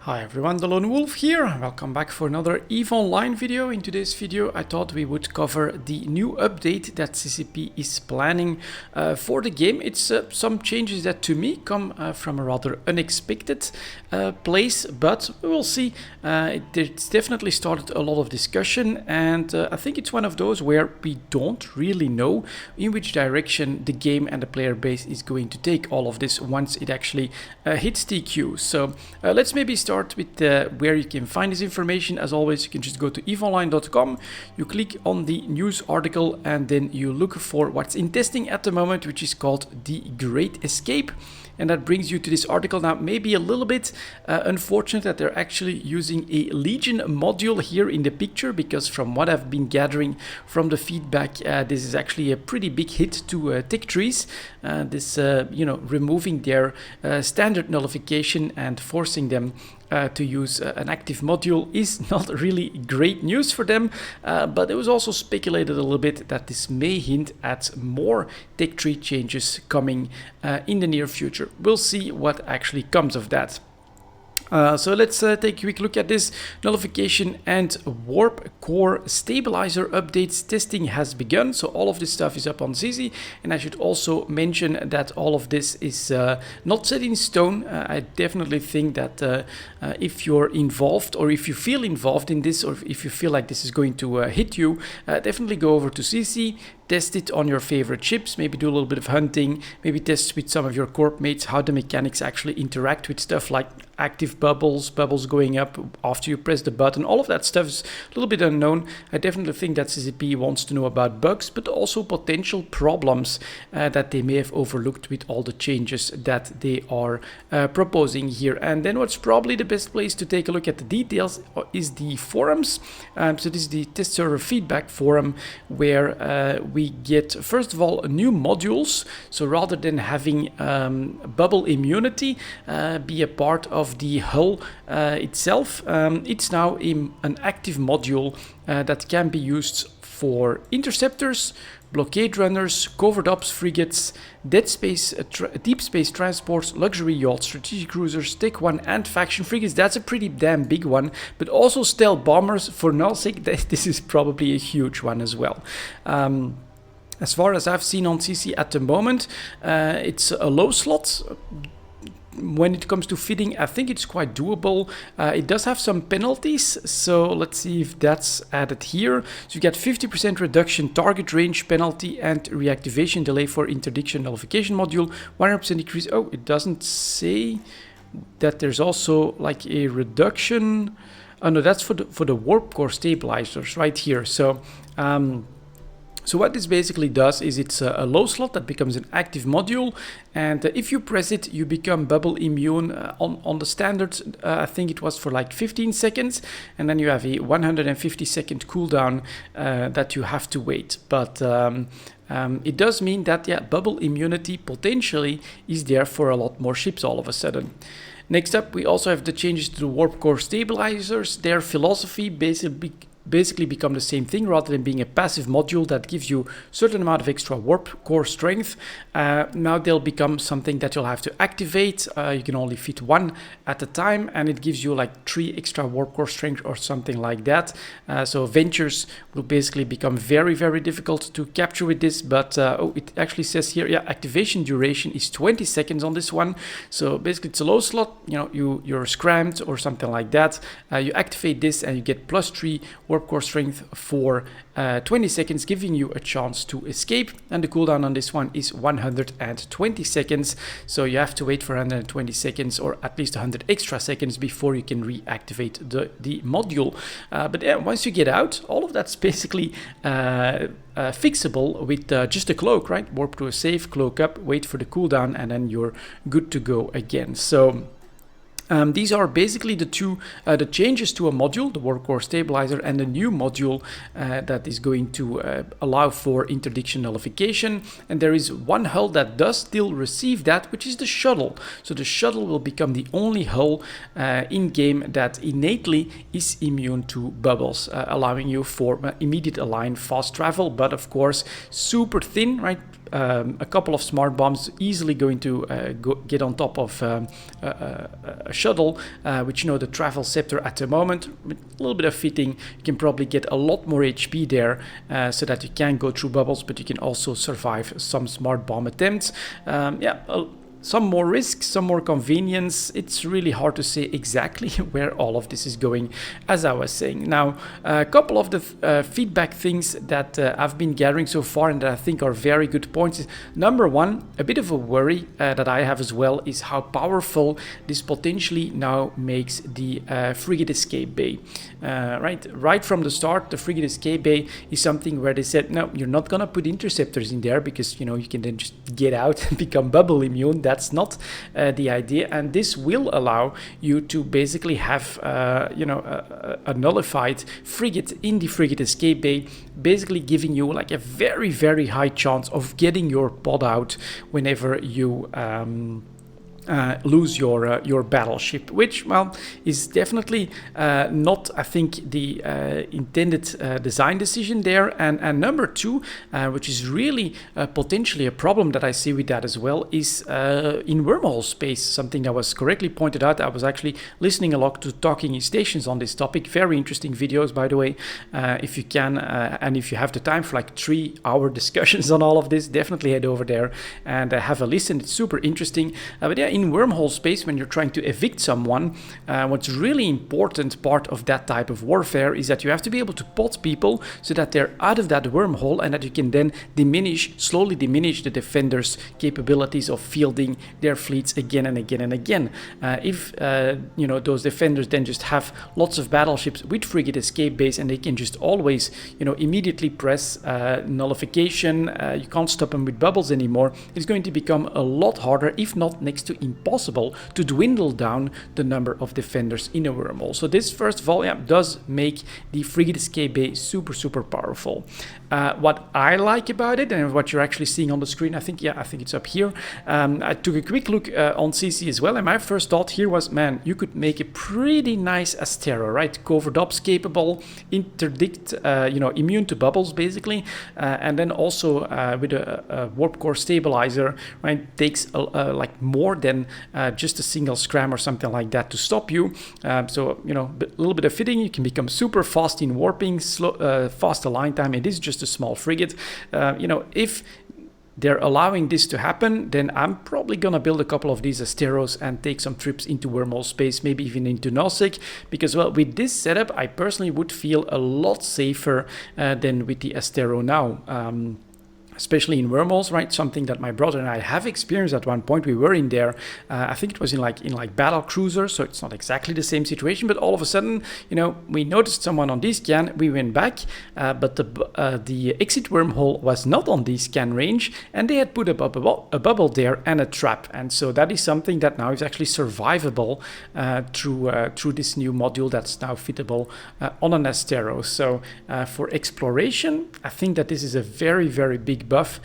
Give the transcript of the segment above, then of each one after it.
Hi everyone, delonewolf here. Welcome back for another EVE Online video. In today's video I thought we would cover the new update that CCP is planning for the game. It's some changes that to me come from a rather unexpected place, but we will see. It's definitely started a lot of discussion, and I think it's one of those where we don't really know in which direction the game and the player base is going to take all of this once it actually hits TQ. So let's maybe start with where you can find this information. As always, you can just go to eveonline.com, you click on the news article, and then you look for what's in testing at the moment, which is called the Great Escape. And that brings you to this article. Now, maybe a little bit unfortunate that they're actually using a Legion module here in the picture, because from what I've been gathering from the feedback, this is actually a pretty big hit to tech trees. Removing their standard nullification and forcing them to use an active module is not really great news for them, but it was also speculated a little bit that this may hint at more tech tree changes coming in the near future. We'll see what actually comes of that. So let's take a quick look at this. Nullification and warp core stabilizer updates testing has begun. So all of this stuff is up on CC, and I should also mention that all of this is not set in stone. I definitely think that if you're involved, or if you feel involved in this, or if you feel like this is going to hit you, definitely go over to CC. Test it on your favorite chips, maybe do a little bit of hunting, maybe test with some of your corp mates how the mechanics actually interact with stuff like active bubbles going up after you press the button. All of that stuff is a little bit unknown. I definitely think that CCP wants to know about bugs, but also potential problems that they may have overlooked with all the changes that they are proposing here. And then what's probably the best place to take a look at the details is the forums. So this is the test server feedback forum, where we get, first of all, new modules. So rather than having bubble immunity be a part of the hull itself, it's now an active module that can be used for interceptors, blockade runners, covered ops frigates, deep space transports, luxury yachts, strategic cruisers, Tech 1 and faction frigates. That's a pretty damn big one, but also stealth bombers. For nullsec, this is probably a huge one as well. As far as I've seen on CC at the moment, it's a low slot. When it comes to fitting, I think it's quite doable. It does have some penalties, so let's see if that's added here. So you get 50% reduction target range penalty and reactivation delay for interdiction nullification module, 100% decrease. Oh, it doesn't say that there's also like a reduction. Oh no, that's for the warp core stabilizers right here. So so what this basically does is it's a low slot that becomes an active module, and if you press it, you become bubble immune on the standard. I think it was for like 15 seconds, and then you have a 150-second cooldown that you have to wait. But it does mean that, yeah, bubble immunity potentially is there for a lot more ships all of a sudden. Next up, we also have the changes to the warp core stabilizers. Their philosophy basically become the same thing. Rather than being a passive module that gives you a certain amount of extra warp core strength, now they'll become something that you'll have to activate. You can only fit one at a time, and it gives you like 3 extra warp core strength or something like that. So ventures will basically become very, very difficult to capture with this, but it actually says here, yeah, activation duration is 20 seconds on this one. So basically it's a low slot, you're scrammed or something like that. You activate this and you get +3 warp core strength for 20 seconds, giving you a chance to escape. And the cooldown on this one is 120 seconds. So you have to wait for 120 seconds, or at least 100 extra seconds, before you can reactivate the module. But yeah, once you get out, all of that's basically fixable with just a cloak, right? Warp to a safe, cloak up, wait for the cooldown, and then you're good to go again. So these are basically the changes to a module, the warp core stabilizer, and a new module that is going to allow for interdiction nullification. And there is one hull that does still receive that, which is the shuttle. So the shuttle will become the only hull in game that innately is immune to bubbles, allowing you for immediate align fast travel, but of course super thin, right? a couple of smart bombs easily going to get on top of a shuttle, which, you know, the travel scepter at the moment, with a little bit of fitting, you can probably get a lot more HP there, so that you can go through bubbles, but you can also survive some smart bomb attempts. Some more risk, some more convenience. It's really hard to say exactly where all of this is going, as I was saying. Now, a couple of the feedback things that I've been gathering so far and that I think are very good points is, number one, a bit of a worry that I have as well is how powerful this potentially now makes the frigate escape bay. Right from the start, the frigate escape bay is something where they said, no, you're not gonna put interceptors in there because, you know, you can then just get out and become bubble immune. That's not the idea, and this will allow you to basically have a nullified frigate in the frigate escape bay, basically giving you like a very, very high chance of getting your pod out whenever you lose your battleship, which, well, is definitely not, I think, the intended design decision there. And number two, which is really potentially a problem that I see with that as well, is in wormhole space, something that was correctly pointed out. I was actually listening a lot to Talking Stations on this topic. Very interesting videos, by the way, if you can, and if you have the time for like 3-hour discussions on all of this, definitely head over there and have a listen. It's super interesting. But yeah, in wormhole space, when you're trying to evict someone, what's really important part of that type of warfare is that you have to be able to pot people so that they're out of that wormhole and that you can then slowly diminish the defenders' capabilities of fielding their fleets again and again and again. If those defenders then just have lots of battleships with frigate escape base and they can just always, immediately press nullification, you can't stop them with bubbles anymore, it's going to become a lot harder, if not next to impossible, to dwindle down the number of defenders in a wormhole. So this first volume does make the frigate escape bay super, super powerful. What I like about it, and what you're actually seeing on the screen, I think it's up here. I took a quick look on CC as well, and my first thought here was, man, you could make a pretty nice Astero, right? Covert ops capable, interdict, immune to bubbles basically, and then also with a warp core stabilizer, right? Takes like more than just a single scram or something like that to stop you. So a little bit of fitting, you can become super fast in warping, fast align time. It is just a small frigate. If they're allowing this to happen, then I'm probably gonna build a couple of these Asteros and take some trips into wormhole space, maybe even into Nosek, because, well, with this setup, I personally would feel a lot safer than with the Astero now. Especially in wormholes, right? Something that my brother and I have experienced at one point. We were in there. I think it was in like battle cruiser, so it's not exactly the same situation. But all of a sudden, we noticed someone on D-scan. We went back, but the exit wormhole was not on D-scan range, and they had put a bubble there and a trap. And so that is something that now is actually survivable through this new module that's now fittable on an Astero. So for exploration, I think that this is a very, very big buff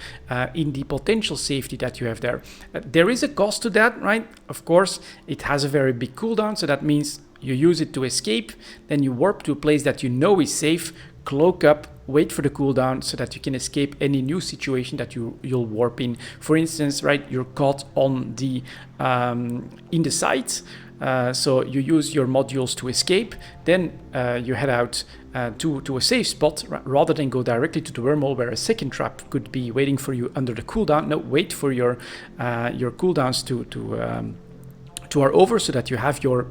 in the potential safety that you have there. There is a cost to that, right? Of course, it has a very big cooldown, so that means you use it to escape, then you warp to a place that you know is safe, cloak up, wait for the cooldown so that you can escape any new situation that you'll warp in. For instance, right, you're caught on the in the site, so you use your modules to escape, then you head out to a safe spot rather than go directly to the wormhole where a second trap could be waiting for you under the cooldown. No, wait for your cooldowns to are over so that you have your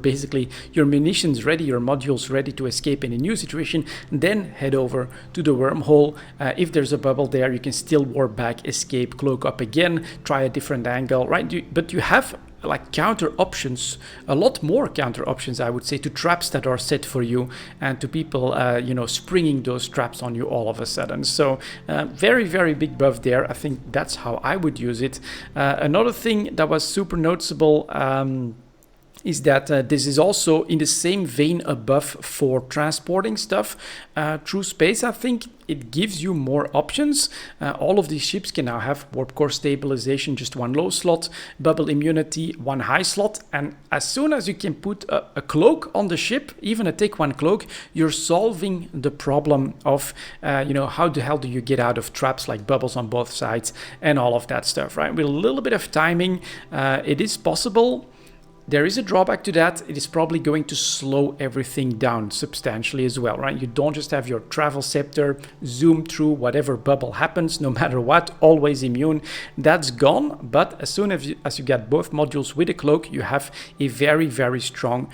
munitions ready, your modules ready to escape in a new situation, then head over to the wormhole. If there's a bubble there, you can still warp back, escape, cloak up again, try a different angle, right? But you have like counter options, a lot more counter options, I would say, to traps that are set for you and to people, springing those traps on you all of a sudden. So very, very big buff there. I think that's how I would use it. Another thing that was super noticeable, is that this is also in the same vein above for transporting stuff through space. I think it gives you more options. All of these ships can now have warp core stabilization, just one low slot, bubble immunity, one high slot, and as soon as you can put a cloak on the ship, even a Take 1 cloak, you're solving the problem of, how the hell do you get out of traps like bubbles on both sides and all of that stuff, right? With a little bit of timing, it is possible. There is a drawback to that. It is probably going to slow everything down substantially as well, right? You don't just have your travel scepter zoom through whatever bubble happens, no matter what, always immune. That's gone, but as soon as you get both modules with a cloak, you have a very, very strong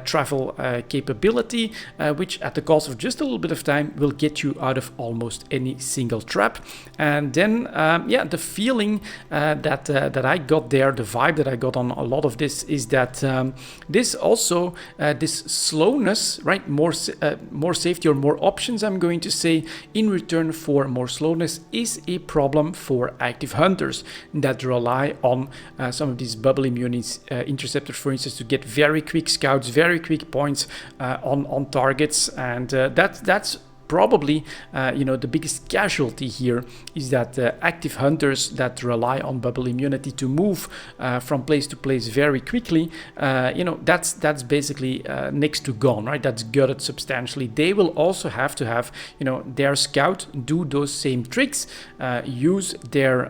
travel capability, which at the cost of just a little bit of time will get you out of almost any single trap. And then, the feeling that I got there, the vibe that I got on a lot of this is that this also, this slowness, right, more safety or more options, I'm going to say, in return for more slowness is a problem for active hunters that rely on some of these bubble immunities interceptors, for instance, to get very quick scouts, very quick points on targets, and that's probably, the biggest casualty here is that active hunters that rely on bubble immunity to move from place to place very quickly, that's basically next to gone, right? That's gutted substantially. They will also have to have, their scout do those same tricks, use their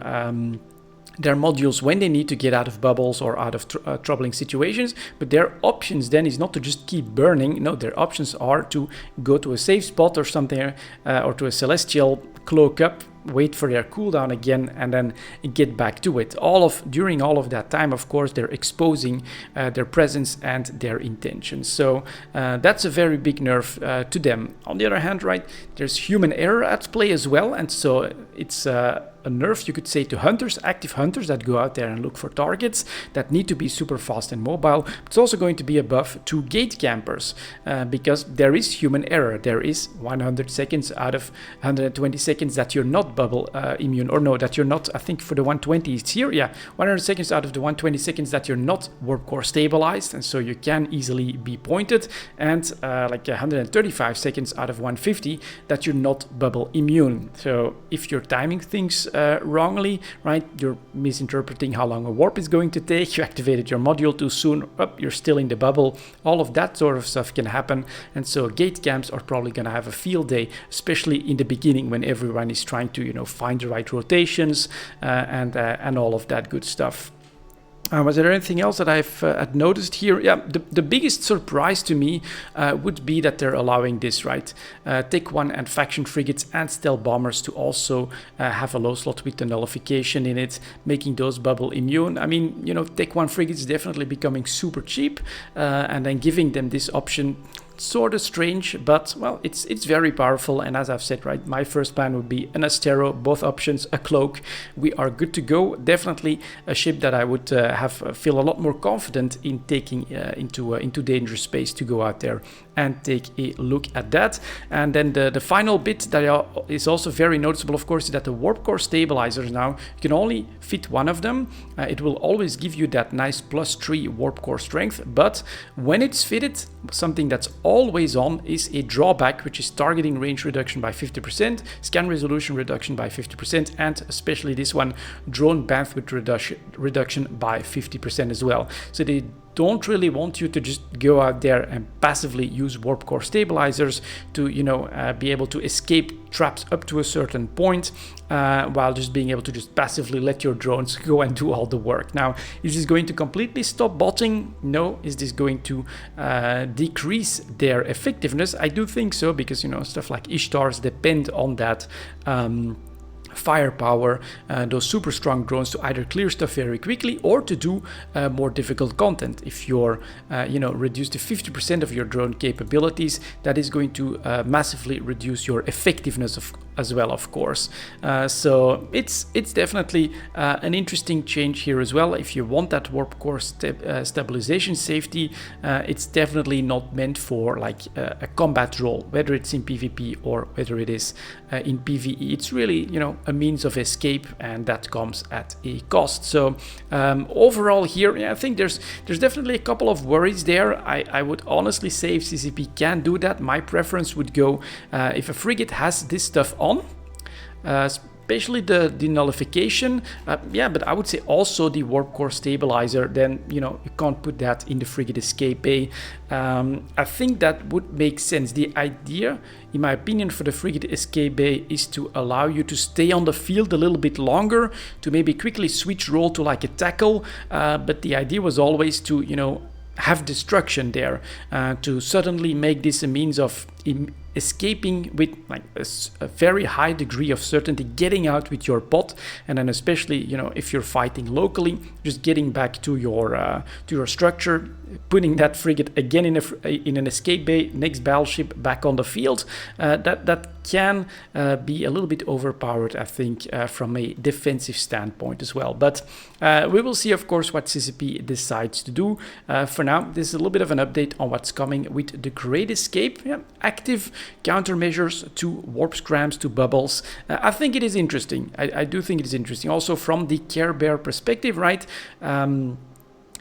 modules when they need to get out of bubbles or out of troubling situations, but their options then is not to just keep burning. No, their options are to go to a safe spot or something, or to a celestial, cloak up, wait for their cooldown again, and then get back to it. During all of that time, of course, they're exposing their presence and their intentions. So that's a very big nerf to them. On the other hand, right, there's human error at play as well, and so it's a nerf, you could say, to hunters, active hunters that go out there and look for targets that need to be super fast and mobile. It's also going to be a buff to gate campers because there is human error. There is 100 seconds out of 120 seconds that you're not bubble immune, or no, that you're not, I think for the 120 it's here, 100 seconds out of the 120 seconds that you're not warp core stabilized, and so you can easily be pointed, and like 135 seconds out of 150 that you're not bubble immune. So if you're timing things wrongly, right, you're misinterpreting how long a warp is going to take, you activated your module too soon, you're still in the bubble, all of that sort of stuff can happen, and so gate camps are probably going to have a field day, especially in the beginning when everyone is trying to find the right rotations and all of that good stuff. Was there anything else that I've noticed here? Yeah, the biggest surprise to me would be that they're allowing this, right? Take 1 and faction frigates and stealth bombers to also have a low slot with the nullification in it, making those bubble immune. I mean, Take 1 frigates is definitely becoming super cheap, and then giving them this option, sort of strange, but well, it's very powerful. And as I've said, right, my first plan would be an Astero, both options, a cloak. We are good to go. Definitely a ship that I would feel a lot more confident in taking into dangerous space to go out there and take a look at that. And then the final bit that is also very noticeable, of course, is that the warp core stabilizers now, you can only fit one of them. It will always give you that nice +3 warp core strength, but when it's fitted, something that's always on is a drawback, which is targeting range reduction by 50%, scan resolution reduction by 50%, and especially this one, drone bandwidth reduction by 50% as well. So they don't really want you to just go out there and passively use warp core stabilizers to be able to escape traps up to a certain point, while just being able to just passively let your drones go and do all the work. Now, is this going to completely stop botting? No. Is this going to decrease their effectiveness? I do think so, because stuff like Ishtars depend on that firepower, those super strong drones to either clear stuff very quickly or to do more difficult content. If you're reduce to 50% of your drone capabilities, that is going to massively reduce your effectiveness as well, of course. So it's definitely an interesting change here as well. If you want that warp core stabilization safety, it's definitely not meant for like a combat role, whether it's in PvP or whether it is in PvE. It's really a means of escape, and that comes at a cost. So overall here, yeah, I think there's definitely a couple of worries there. I would honestly say if CCP can do that, my preference would go if a frigate has this stuff on, especially the denullification, yeah, but I would say also the warp core stabilizer, then, you know, you can't put that in the frigate escape bay. I think that would make sense. The idea, in my opinion, for the frigate escape bay is to allow you to stay on the field a little bit longer, to maybe quickly switch role to like a tackle, but the idea was always to, you know, have destruction there, to suddenly make this a means of escaping with like a very high degree of certainty, getting out with your bot, and then especially, you know, if you're fighting locally, just getting back to your structure, putting that frigate again in an escape bay, next battleship back on the field. That can be a little bit overpowered, I think, from a defensive standpoint as well. But we will see, of course, what CCP decides to do. For now, this is a little bit of an update on what's coming with the Great Escape. Yeah, active countermeasures to warp scrams, to bubbles. I think it is interesting. I do think it is interesting. Also from the Care Bear perspective, right?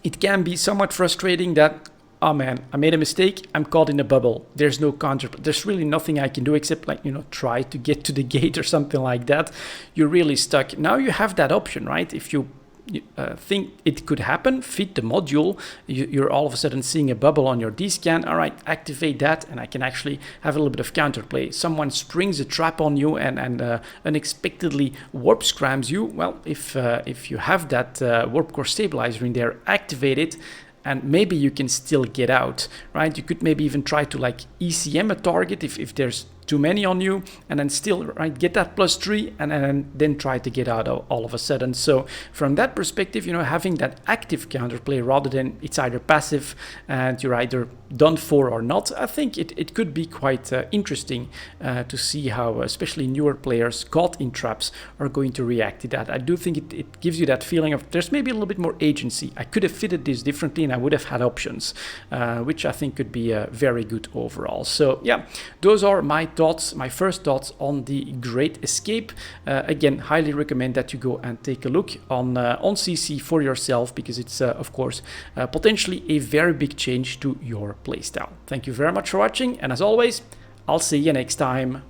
It can be somewhat frustrating that, oh man, I made a mistake, I'm caught in a bubble. There's no counter, there's really nothing I can do except, like, you know, try to get to the gate or something like that. You're really stuck. Now you have that option, right? If you think it could happen, fit the module, you're all of a sudden seeing a bubble on your D-scan. All right, activate that, and I can actually have a little bit of counterplay. Someone springs a trap on you and unexpectedly warp scrams you. Well, if you have that warp core stabilizer in there, activate it, and maybe you can still get out, right? You could maybe even try to like ECM a target if there's too many on you, and then still, right, get that +3 and then try to get out all of a sudden. So from that perspective, you know, having that active counterplay rather than it's either passive and you're either done for or not, I think it could be quite interesting to see how especially newer players caught in traps are going to react to that. I do think it gives you that feeling of there's maybe a little bit more agency. I could have fitted this differently and I would have had options, which I think could be very good overall. So yeah, those are my thoughts, my first thoughts on the Great Escape. Again, highly recommend that you go and take a look on CC for yourself, because it's of course potentially a very big change to your playstyle. Thank you very much for watching, and as always, I'll see you next time.